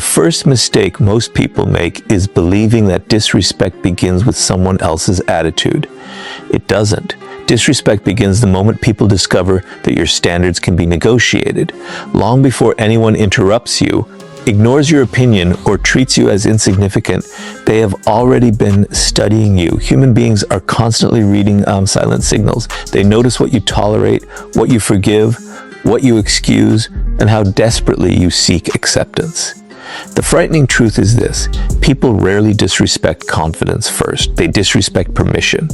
first mistake most people make is believing that disrespect begins with someone else's attitude. It doesn't. Disrespect begins the moment people discover that your standards can be negotiated. Long before anyone interrupts you, ignores your opinion, or treats you as insignificant, they have already been studying you. Human beings are constantly reading silent signals. They notice what you tolerate, what you forgive, what you excuse, and how desperately you seek acceptance. The frightening truth is this: people rarely disrespect confidence first. They disrespect permission.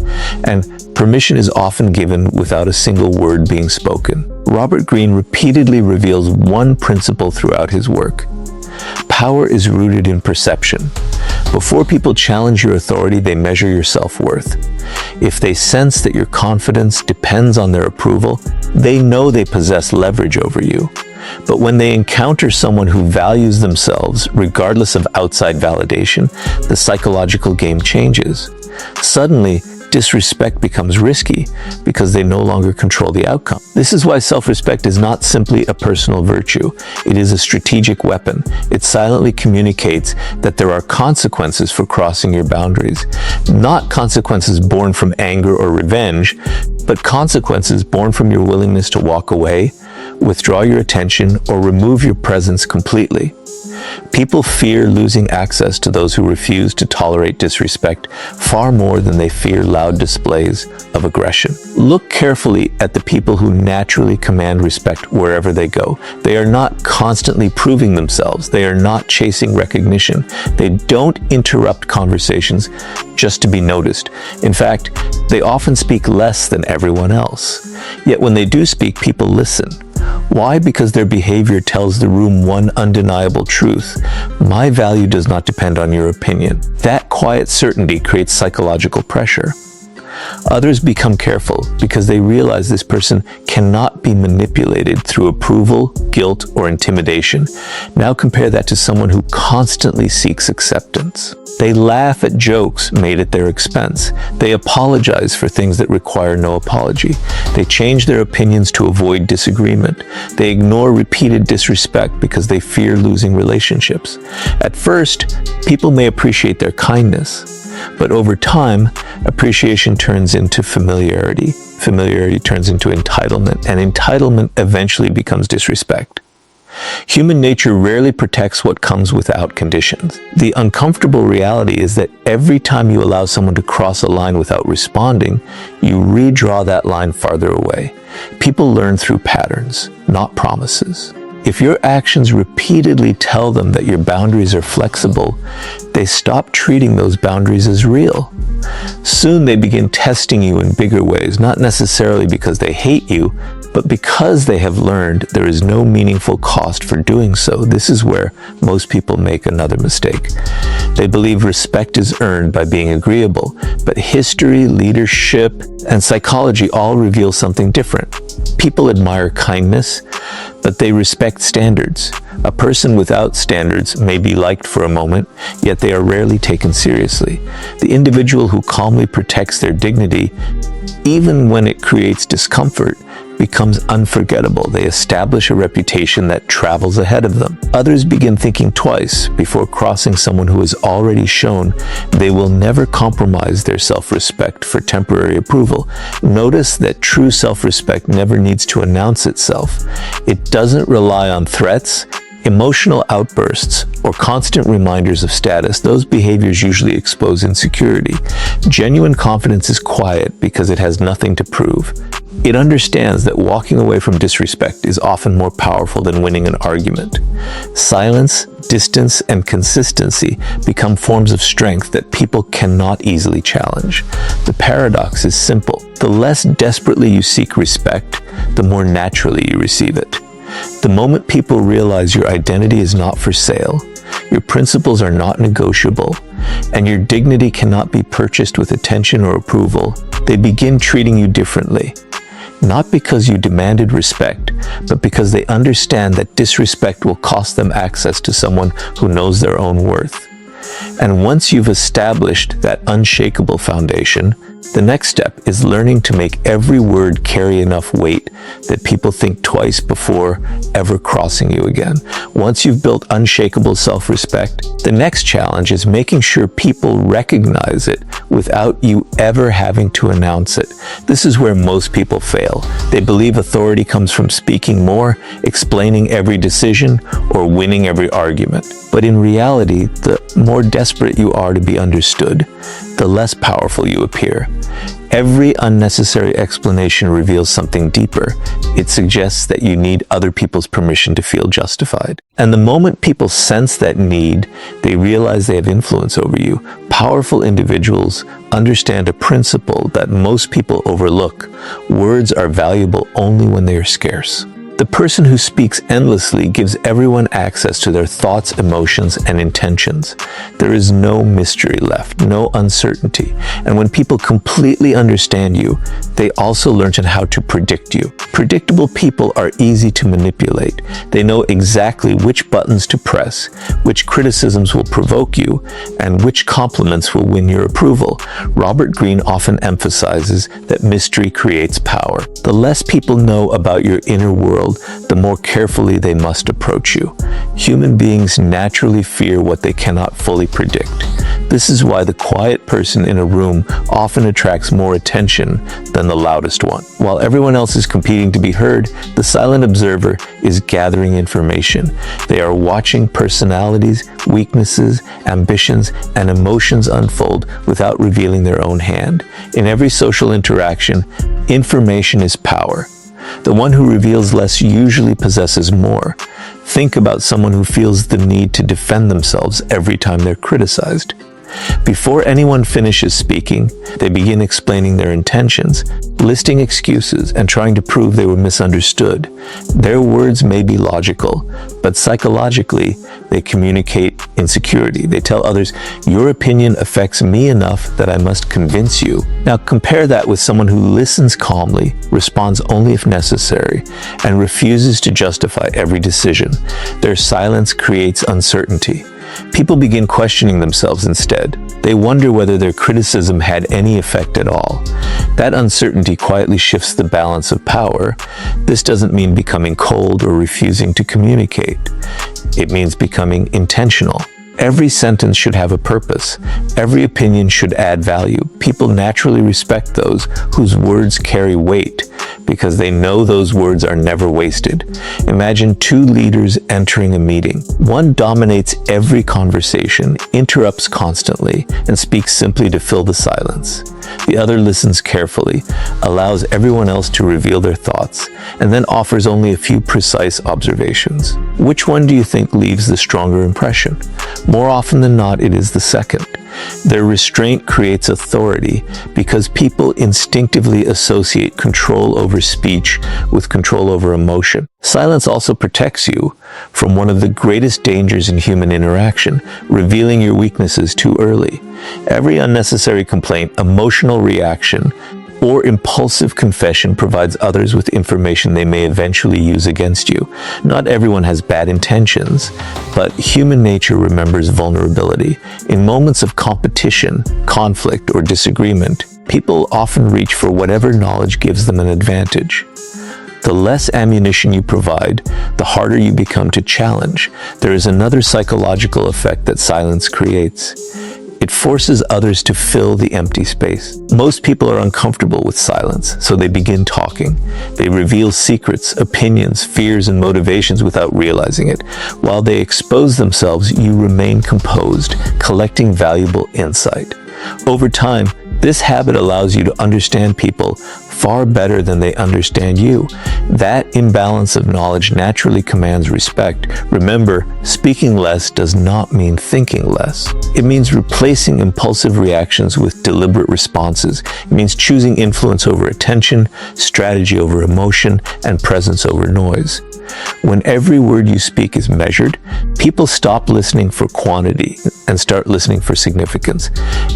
And permission is often given without a single word being spoken. Robert Greene repeatedly reveals one principle throughout his work. Power is rooted in perception. Before people challenge your authority, they measure your self-worth. If they sense that your confidence depends on their approval, they know they possess leverage over you. But when they encounter someone who values themselves, regardless of outside validation, the psychological game changes. Suddenly, disrespect becomes risky because they no longer control the outcome. This is why self-respect is not simply a personal virtue. It is a strategic weapon. It silently communicates that there are consequences for crossing your boundaries. Not consequences born from anger or revenge, but consequences born from your willingness to walk away, withdraw your attention, or remove your presence completely. People fear losing access to those who refuse to tolerate disrespect far more than they fear loud displays of aggression. Look carefully at the people who naturally command respect wherever they go. They are not constantly proving themselves. They are not chasing recognition. They don't interrupt conversations just to be noticed. In fact, they often speak less than everyone else. Yet when they do speak, people listen. Why? Because their behavior tells the room one undeniable truth: my value does not depend on your opinion. That quiet certainty creates psychological pressure. Others become careful because they realize this person cannot be manipulated through approval, guilt, or intimidation. Now compare that to someone who constantly seeks acceptance. They laugh at jokes made at their expense. They apologize for things that require no apology. They change their opinions to avoid disagreement. They ignore repeated disrespect because they fear losing relationships. At first, people may appreciate their kindness, but over time, appreciation turns into familiarity. Familiarity turns into entitlement, and entitlement eventually becomes disrespect. Human nature rarely protects what comes without conditions. The uncomfortable reality is that every time you allow someone to cross a line without responding, you redraw that line farther away. People learn through patterns, not promises. If your actions repeatedly tell them that your boundaries are flexible, they stop treating those boundaries as real. Soon they begin testing you in bigger ways, not necessarily because they hate you, but because they have learned there is no meaningful cost for doing so. This is where most people make another mistake. They believe respect is earned by being agreeable, but history, leadership, and psychology all reveal something different. People admire kindness, but they respect standards. A person without standards may be liked for a moment, yet they are rarely taken seriously. The individual who calmly protects their dignity, even when it creates discomfort, becomes unforgettable. They establish a reputation that travels ahead of them. Others begin thinking twice before crossing someone who has already shown they will never compromise their self-respect for temporary approval. Notice that true self-respect never needs to announce itself. It doesn't rely on threats, emotional outbursts, or constant reminders of status. Those behaviors usually expose insecurity. Genuine confidence is quiet because it has nothing to prove. It understands that walking away from disrespect is often more powerful than winning an argument. Silence, distance, and consistency become forms of strength that people cannot easily challenge. The paradox is simple. The less desperately you seek respect, the more naturally you receive it. The moment people realize your identity is not for sale, your principles are not negotiable, and your dignity cannot be purchased with attention or approval, they begin treating you differently. Not because you demanded respect, but because they understand that disrespect will cost them access to someone who knows their own worth. And once you've established that unshakable foundation, The next step is learning to make every word carry enough weight that people think twice before ever crossing you again. Once you've built unshakable self-respect, the next challenge is making sure people recognize it without you ever having to announce it. This is where most people fail. They believe authority comes from speaking more, explaining every decision, or winning every argument. But in reality, the more desperate you are to be understood, the less powerful you appear. Every unnecessary explanation reveals something deeper. It suggests that you need other people's permission to feel justified. And the moment people sense that need, they realize they have influence over you. Powerful individuals understand a principle that most people overlook. Words are valuable only when they are scarce. The person who speaks endlessly gives everyone access to their thoughts, emotions, and intentions. There is no mystery left, no uncertainty. And when people completely understand you, they also learn how to predict you. Predictable people are easy to manipulate. They know exactly which buttons to press, which criticisms will provoke you, and which compliments will win your approval. Robert Greene often emphasizes that mystery creates power. The less people know about your inner world, the more carefully they must approach you. Human beings naturally fear what they cannot fully predict. This is why the quiet person in a room often attracts more attention than the loudest one. While everyone else is competing to be heard, the silent observer is gathering information. They are watching personalities, weaknesses, ambitions, and emotions unfold without revealing their own hand. In every social interaction, information is power. The one who reveals less usually possesses more. Think about someone who feels the need to defend themselves every time they're criticized. Before anyone finishes speaking, they begin explaining their intentions, listing excuses, and trying to prove they were misunderstood. Their words may be logical, but psychologically, they communicate insecurity. They tell others, your opinion affects me enough that I must convince you. Now compare that with someone who listens calmly, responds only if necessary, and refuses to justify every decision. Their silence creates uncertainty. People begin questioning themselves instead. They wonder whether their criticism had any effect at all. That uncertainty quietly shifts the balance of power. This doesn't mean becoming cold or refusing to communicate. It means becoming intentional. Every sentence should have a purpose. Every opinion should add value. People naturally respect those whose words carry weight because they know those words are never wasted. Imagine two leaders entering a meeting. One dominates every conversation, interrupts constantly, and speaks simply to fill the silence. The other listens carefully, allows everyone else to reveal their thoughts, and then offers only a few precise observations. Which one do you think leaves the stronger impression? More often than not, it is the second. Their restraint creates authority because people instinctively associate control over speech with control over emotion. Silence also protects you from one of the greatest dangers in human interaction, revealing your weaknesses too early. Every unnecessary complaint, emotional reaction, or impulsive confession provides others with information they may eventually use against you. Not everyone has bad intentions, but human nature remembers vulnerability. In moments of competition, conflict, or disagreement, people often reach for whatever knowledge gives them an advantage. The less ammunition you provide, the harder you become to challenge. There is another psychological effect that silence creates. It forces others to fill the empty space. Most people are uncomfortable with silence, so they begin talking. They reveal secrets, opinions, fears, and motivations without realizing it. While they expose themselves, you remain composed, collecting valuable insight. Over time, this habit allows you to understand people far better than they understand you. That imbalance of knowledge naturally commands respect. Remember, speaking less does not mean thinking less. It means replacing impulsive reactions with deliberate responses. It means choosing influence over attention, strategy over emotion, and presence over noise. When every word you speak is measured, people stop listening for quantity and start listening for significance.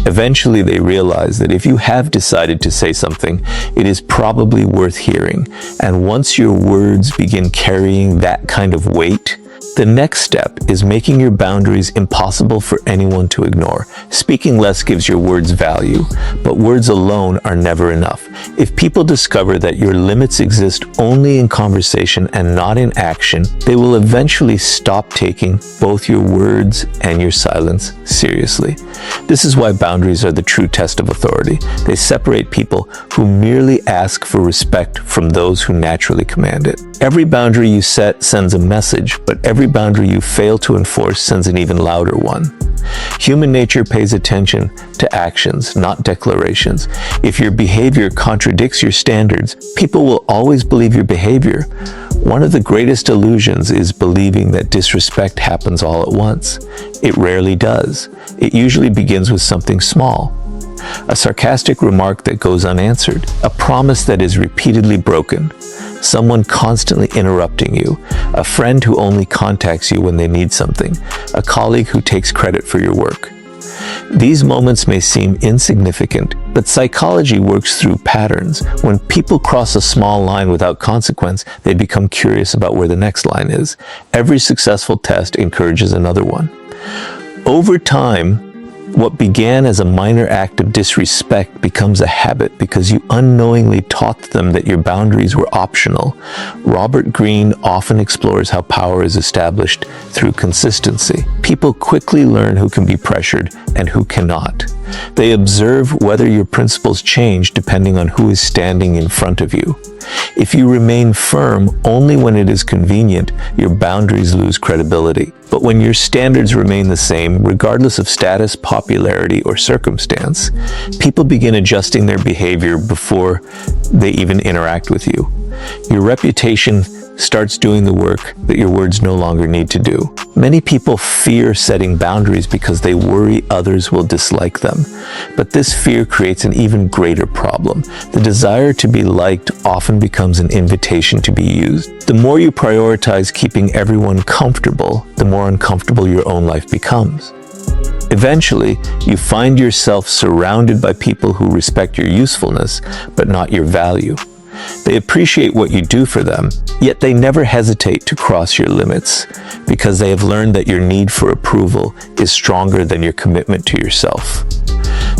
Eventually, they realize that if you have decided to say something, it is probably worth hearing. And once your words begin carrying that kind of weight, The next step is making your boundaries impossible for anyone to ignore. Speaking less gives your words value, but words alone are never enough. If people discover that your limits exist only in conversation and not in action, they will eventually stop taking both your words and your silence seriously. This is why boundaries are the true test of authority. They separate people who merely ask for respect from those who naturally command it. Every boundary you set sends a message, but every boundary you fail to enforce sends an even louder one. Human nature pays attention to actions, not declarations. If your behavior contradicts your standards, people will always believe your behavior. One of the greatest illusions is believing that disrespect happens all at once. It rarely does. It usually begins with something small. A sarcastic remark that goes unanswered, a promise that is repeatedly broken, someone constantly interrupting you, a friend who only contacts you when they need something, a colleague who takes credit for your work. These moments may seem insignificant, but psychology works through patterns. When people cross a small line without consequence, they become curious about where the next line is. Every successful test encourages another one. Over time, what began as a minor act of disrespect becomes a habit because you unknowingly taught them that your boundaries were optional. Robert Greene often explores how power is established through consistency. People quickly learn who can be pressured and who cannot. They observe whether your principles change depending on who is standing in front of you. If you remain firm only when it is convenient, your boundaries lose credibility. But when your standards remain the same, regardless of status, popularity, or circumstance, people begin adjusting their behavior before they even interact with you. Your reputation starts doing the work that your words no longer need to do. Many people fear setting boundaries because they worry others will dislike them. But this fear creates an even greater problem. The desire to be liked often becomes an invitation to be used. The more you prioritize keeping everyone comfortable, the more uncomfortable your own life becomes. Eventually, you find yourself surrounded by people who respect your usefulness, but not your value. They appreciate what you do for them, yet they never hesitate to cross your limits because they have learned that your need for approval is stronger than your commitment to yourself.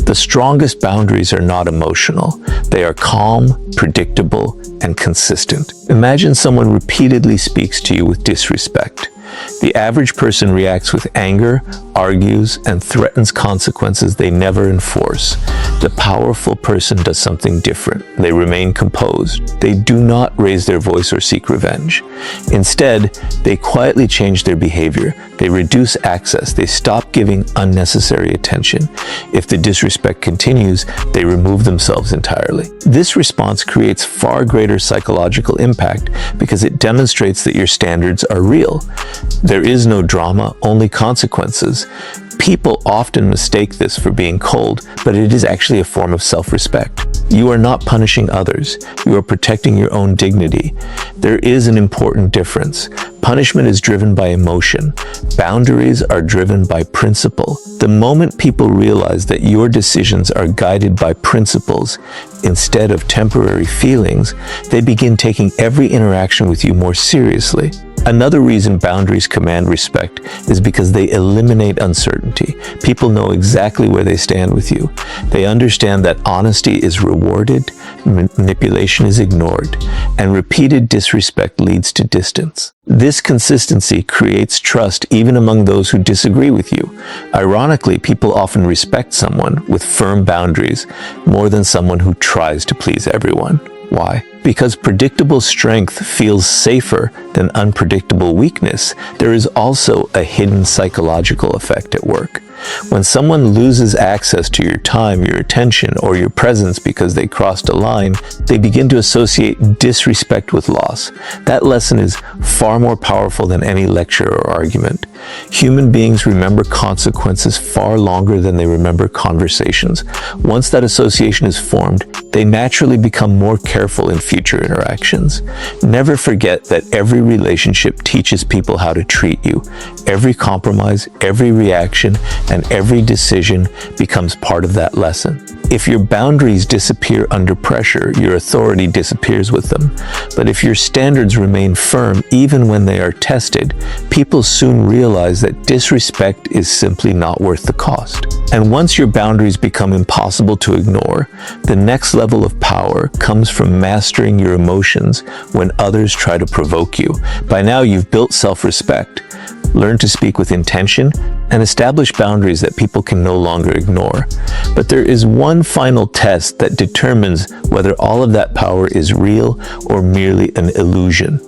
The strongest boundaries are not emotional. They are calm, predictable, and consistent. Imagine someone repeatedly speaks to you with disrespect. The average person reacts with anger, argues, and threatens consequences they never enforce. The powerful person does something different. They remain composed. They do not raise their voice or seek revenge. Instead, they quietly change their behavior. They reduce access. They stop giving unnecessary attention. If the disrespect continues, they remove themselves entirely. This response creates far greater psychological impact because it demonstrates that your standards are real. There is no drama, only consequences. People often mistake this for being cold, but it is actually a form of self-respect. You are not punishing others. You are protecting your own dignity. There is an important difference. Punishment is driven by emotion. Boundaries are driven by principle. The moment people realize that your decisions are guided by principles instead of temporary feelings, they begin taking every interaction with you more seriously. Another reason boundaries command respect is because they eliminate uncertainty. People know exactly where they stand with you. They understand that honesty is rewarded, manipulation is ignored, and repeated disrespect leads to distance. This consistency creates trust even among those who disagree with you. Ironically, people often respect someone with firm boundaries more than someone who tries to please everyone. Why? Because predictable strength feels safer than unpredictable weakness. There is also a hidden psychological effect at work. When someone loses access to your time, your attention, or your presence because they crossed a line, they begin to associate disrespect with loss. That lesson is far more powerful than any lecture or argument. Human beings remember consequences far longer than they remember conversations. Once that association is formed, they naturally become more careful in future interactions. Never forget that every relationship teaches people how to treat you. Every compromise, every reaction, and every decision becomes part of that lesson. If your boundaries disappear under pressure, your authority disappears with them. But if your standards remain firm even when they are tested, people soon realize that disrespect is simply not worth the cost. And once your boundaries become impossible to ignore, the next level of power comes from mastering your emotions when others try to provoke you. By now, you've built self-respect. Learn to speak with intention, and establish boundaries that people can no longer ignore. But there is one final test that determines whether all of that power is real or merely an illusion.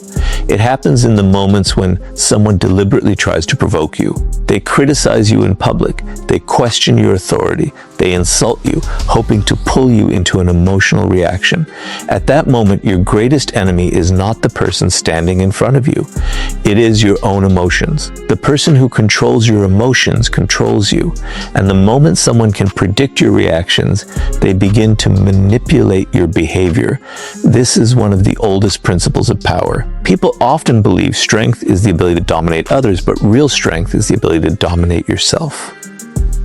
It happens in the moments when someone deliberately tries to provoke you. They criticize you in public, they question your authority, they insult you, hoping to pull you into an emotional reaction. At that moment, your greatest enemy is not the person standing in front of you. It is your own emotions. The person who controls your emotions controls you. And the moment someone can predict your reactions, they begin to manipulate your behavior. This is one of the oldest principles of power. People often believe strength is the ability to dominate others, but real strength is the ability to dominate yourself.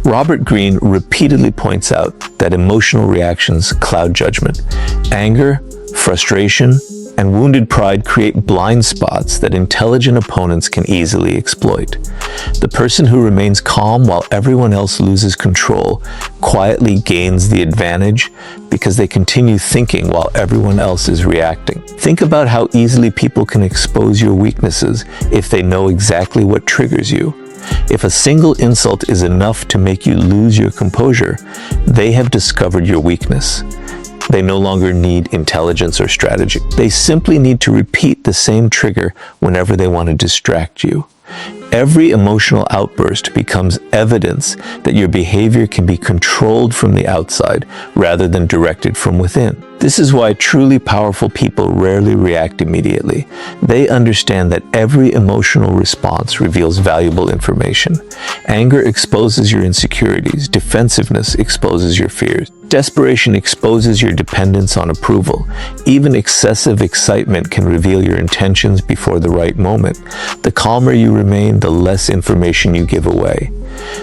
Robert Greene repeatedly points out that emotional reactions cloud judgment. Anger, frustration, and wounded pride create blind spots that intelligent opponents can easily exploit. The person who remains calm while everyone else loses control quietly gains the advantage because they continue thinking while everyone else is reacting. Think about how easily people can expose your weaknesses if they know exactly what triggers you. If a single insult is enough to make you lose your composure, they have discovered your weakness. They no longer need intelligence or strategy. They simply need to repeat the same trigger whenever they want to distract you. Every emotional outburst becomes evidence that your behavior can be controlled from the outside rather than directed from within. This is why truly powerful people rarely react immediately. They understand that every emotional response reveals valuable information. Anger exposes your insecurities. Defensiveness exposes your fears. Desperation exposes your dependence on approval. Even excessive excitement can reveal your intentions before the right moment. The calmer you remain, the less information you give away.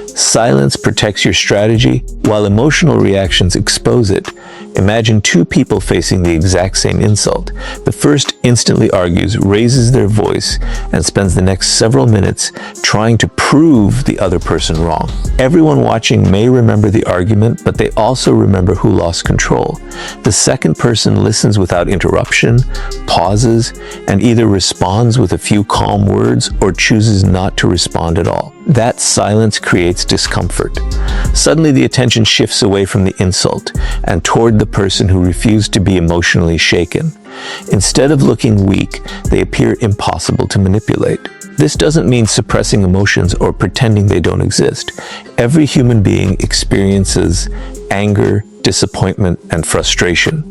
Silence protects your strategy, while emotional reactions expose it. Imagine two people facing the exact same insult. The first instantly argues, raises their voice, and spends the next several minutes trying to prove the other person wrong. Everyone watching may remember the argument, but they also remember who lost control. The second person listens without interruption, pauses, and either responds with a few calm words or chooses not to respond at all. That silence creates discomfort. Suddenly the attention shifts away from the insult and toward the person who refused to be emotionally shaken. Instead of looking weak, they appear impossible to manipulate. This doesn't mean suppressing emotions or pretending they don't exist. Every human being experiences anger, disappointment, and frustration.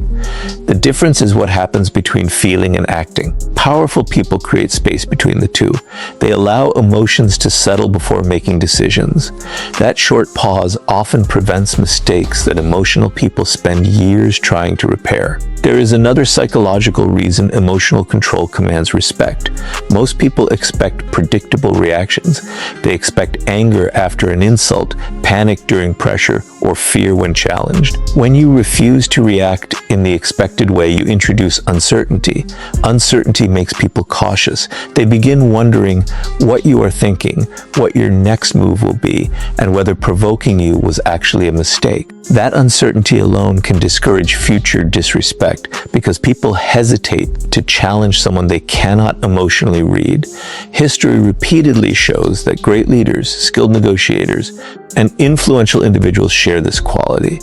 The difference is what happens between feeling and acting. Powerful people create space between the two. They allow emotions to settle before making decisions. That short pause often prevents mistakes that emotional people spend years trying to repair. There is another psychological reason emotional control commands respect. Most people expect predictable reactions. They expect anger after an insult, panic during pressure, or fear when challenged. When you refuse to react in the expected way, you introduce uncertainty. Uncertainty makes people cautious. They begin wondering what you are thinking, what your next move will be, and whether provoking you was actually a mistake. That uncertainty alone can discourage future disrespect because people hesitate to challenge someone they cannot emotionally read. History repeatedly shows that great leaders, skilled negotiators, and influential individuals share this quality.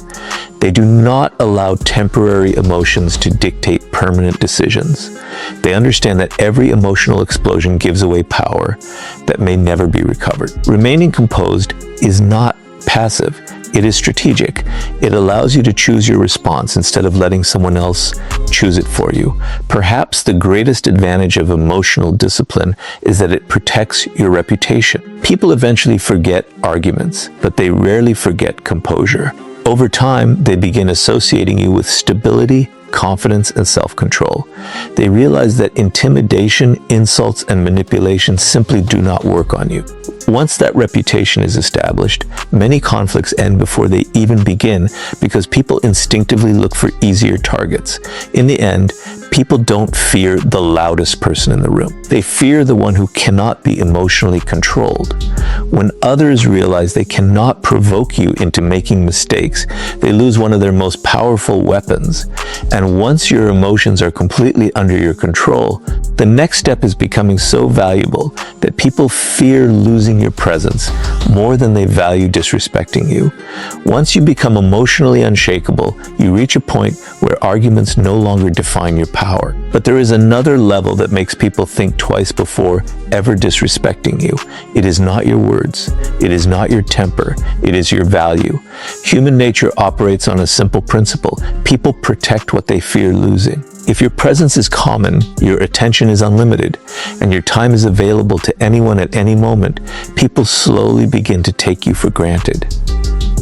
They do not allow temporary emotions to dictate permanent decisions. They understand that every emotional explosion gives away power that may never be recovered. Remaining composed is not passive. It is strategic. It allows you to choose your response instead of letting someone else choose it for you. Perhaps the greatest advantage of emotional discipline is that it protects your reputation. People eventually forget arguments, but they rarely forget composure. Over time, they begin associating you with stability confidence, and self-control. They realize that intimidation, insults, and manipulation simply do not work on you. Once that reputation is established, many conflicts end before they even begin because people instinctively look for easier targets. In the end, people don't fear the loudest person in the room. They fear the one who cannot be emotionally controlled. When others realize they cannot provoke you into making mistakes, they lose one of their most powerful weapons. And once your emotions are completely under your control, the next step is becoming so valuable that people fear losing your presence more than they value disrespecting you. Once you become emotionally unshakable, you reach a point where arguments no longer define your power. But there is another level that makes people think twice before ever disrespecting you. It is not your words. It is not your temper. It is your value. Human nature operates on a simple principle. People protect what they fear losing. If your presence is common, your attention is unlimited, and your time is available to anyone at any moment, people slowly begin to take you for granted.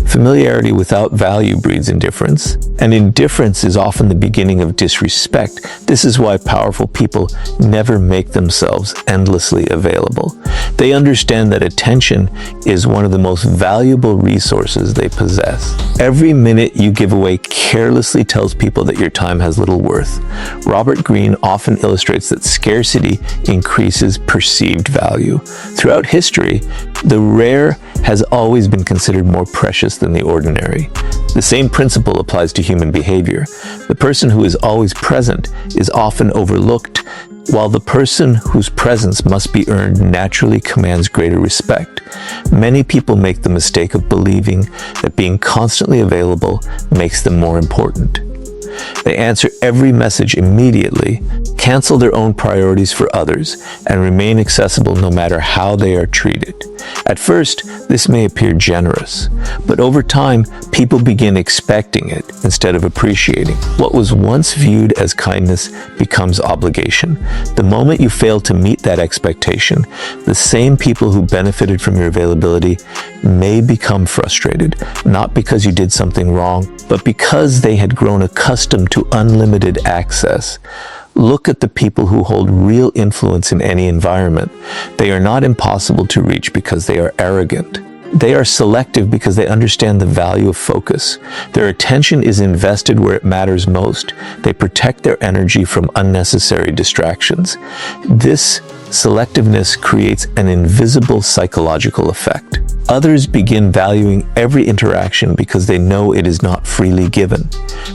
Familiarity without value breeds indifference, and indifference is often the beginning of disrespect. This is why powerful people never make themselves endlessly available. They understand that attention is one of the most valuable resources they possess. Every minute you give away carelessly tells people that your time has little worth. Robert Greene often illustrates that scarcity increases perceived value. Throughout history, the rare has always been considered more precious than the ordinary. The same principle applies to human behavior. The person who is always present is often overlooked, while the person whose presence must be earned naturally commands greater respect. Many people make the mistake of believing that being constantly available makes them more important. They answer every message immediately, cancel their own priorities for others, and remain accessible no matter how they are treated. At first, this may appear generous, but over time, people begin expecting it instead of appreciating. What was once viewed as kindness becomes obligation. The moment you fail to meet that expectation, the same people who benefited from your availability may become frustrated, not because you did something wrong, but because they had grown accustomed to unlimited access. Look at the people who hold real influence in any environment. They are not impossible to reach because they are arrogant. They are selective because they understand the value of focus. Their attention is invested where it matters most. They protect their energy from unnecessary distractions. This selectiveness creates an invisible psychological effect. Others begin valuing every interaction because they know it is not freely given.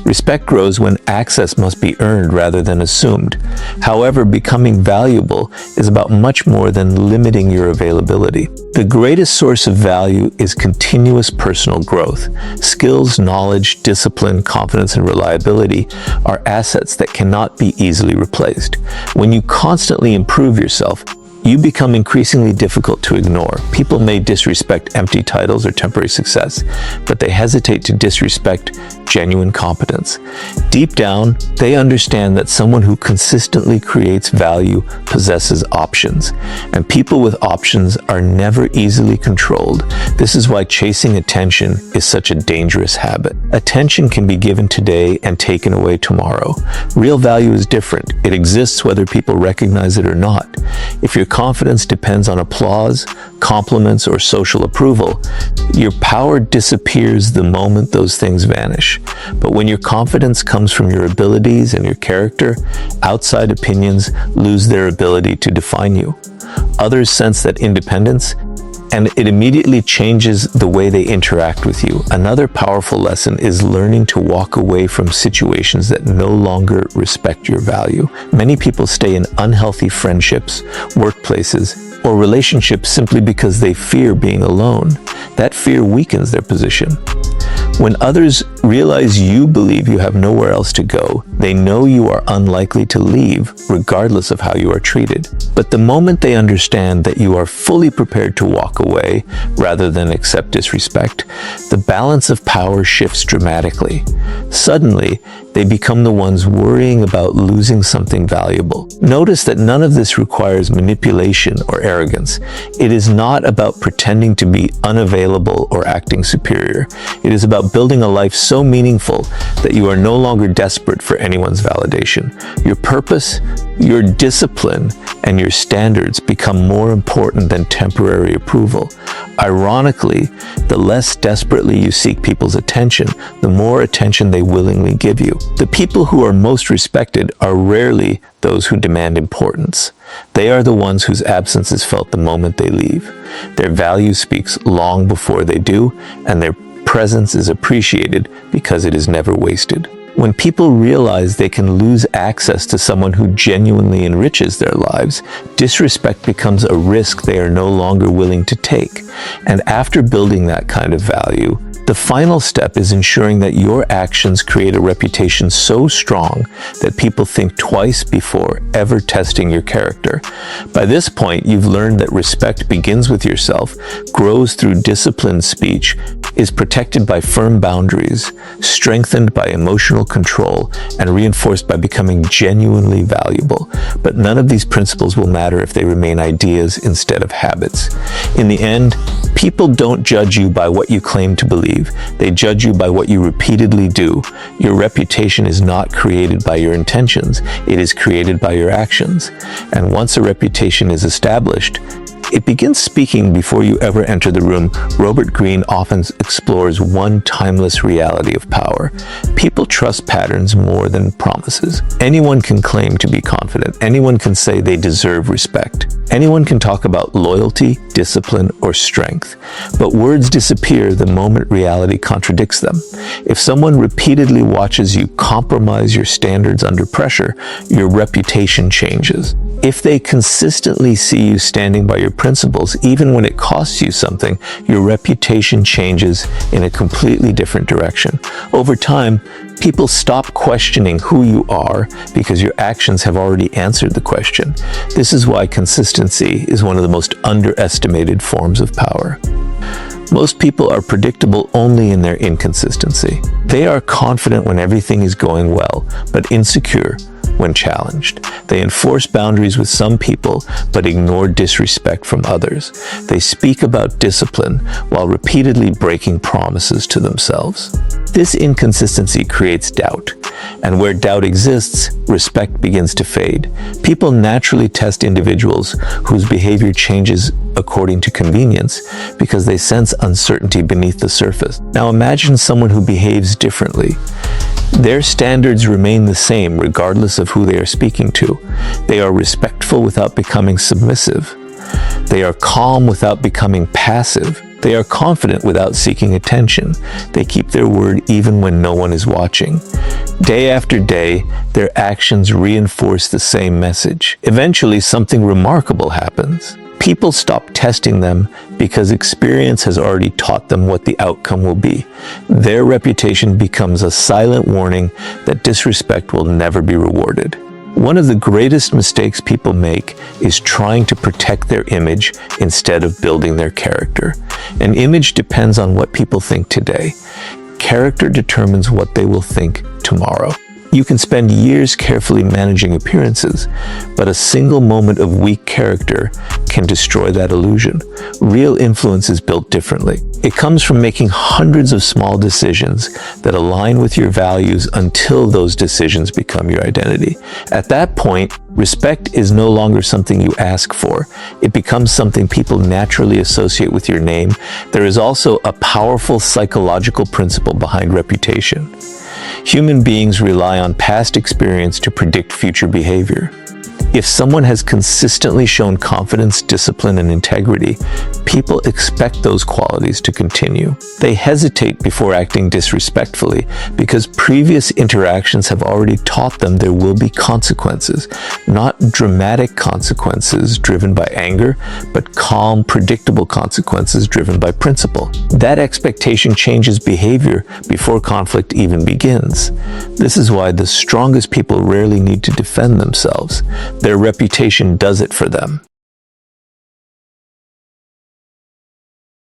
Respect grows when access must be earned rather than assumed. However, becoming valuable is about much more than limiting your availability. The greatest source of value is continuous personal growth. Skills, knowledge, discipline, confidence, and reliability are assets that cannot be easily replaced. When you constantly improve yourself, you become increasingly difficult to ignore. People may disrespect empty titles or temporary success, but they hesitate to disrespect genuine competence. Deep down, they understand that someone who consistently creates value possesses options, and people with options are never easily controlled. This is why chasing attention is such a dangerous habit. Attention can be given today and taken away tomorrow. Real value is different. It exists whether people recognize it or not. If your confidence depends on applause, compliments, or social approval, your power disappears the moment those things vanish. But when your confidence comes from your abilities and your character, outside opinions lose their ability to define you. Others sense that independence, and it immediately changes the way they interact with you. Another powerful lesson is learning to walk away from situations that no longer respect your value. Many people stay in unhealthy friendships, workplaces, or relationships simply because they fear being alone. That fear weakens their position. When others realize you believe you have nowhere else to go, they know you are unlikely to leave, regardless of how you are treated. But the moment they understand that you are fully prepared to walk away, rather than accept disrespect, the balance of power shifts dramatically. Suddenly, They become the ones worrying about losing something valuable. Notice that none of this requires manipulation or arrogance. It is not about pretending to be unavailable or acting superior. It is about building a life so meaningful that you are no longer desperate for anyone's validation. Your purpose, your discipline, and your standards become more important than temporary approval. Ironically, the less desperately you seek people's attention, the more attention they willingly give you. The people who are most respected are rarely those who demand importance. They are the ones whose absence is felt the moment they leave. Their value speaks long before they do, and their presence is appreciated because it is never wasted. When people realize they can lose access to someone who genuinely enriches their lives, disrespect becomes a risk they are no longer willing to take. And after building that kind of value, the final step is ensuring that your actions create a reputation so strong that people think twice before ever testing your character. By this point, you've learned that respect begins with yourself, grows through disciplined speech, is protected by firm boundaries, strengthened by emotional control, and reinforced by becoming genuinely valuable. But none of these principles will matter if they remain ideas instead of habits. In the end, people don't judge you by what you claim to believe. They judge you by what you repeatedly do. Your reputation is not created by your intentions. It is created by your actions. And once a reputation is established, it begins speaking before you ever enter the room. Robert Greene often explores one timeless reality of power. People trust patterns more than promises. Anyone can claim to be confident. Anyone can say they deserve respect. Anyone can talk about loyalty, discipline, or strength. But words disappear the moment reality contradicts them. If someone repeatedly watches you compromise your standards under pressure, your reputation changes. If they consistently see you standing by your principles, even when it costs you something, your reputation changes in a completely different direction. Over time, people stop questioning who you are because your actions have already answered the question. This is why consistency is one of the most underestimated forms of power. Most people are predictable only in their inconsistency. They are confident when everything is going well, but insecure when challenged. They enforce boundaries with some people, but ignore disrespect from others. They speak about discipline while repeatedly breaking promises to themselves. This inconsistency creates doubt, and where doubt exists, respect begins to fade. People naturally test individuals whose behavior changes according to convenience because they sense uncertainty beneath the surface. Now imagine someone who behaves differently. Their standards remain the same regardless of who they are speaking to. They are respectful without becoming submissive. They are calm without becoming passive. They are confident without seeking attention. They keep their word even when no one is watching. Day after day, their actions reinforce the same message. Eventually, something remarkable happens. People stop testing them because experience has already taught them what the outcome will be. Their reputation becomes a silent warning that disrespect will never be rewarded. One of the greatest mistakes people make is trying to protect their image instead of building their character. An image depends on what people think today. Character determines what they will think tomorrow. You can spend years carefully managing appearances, but a single moment of weak character can destroy that illusion. Real influence is built differently. It comes from making hundreds of small decisions that align with your values until those decisions become your identity. At that point, respect is no longer something you ask for. It becomes something people naturally associate with your name. There is also a powerful psychological principle behind reputation. Human beings rely on past experience to predict future behavior. If someone has consistently shown confidence, discipline, and integrity, people expect those qualities to continue. They hesitate before acting disrespectfully because previous interactions have already taught them there will be consequences, not dramatic consequences driven by anger, but calm, predictable consequences driven by principle. That expectation changes behavior before conflict even begins. This is why the strongest people rarely need to defend themselves. Their reputation does it for them.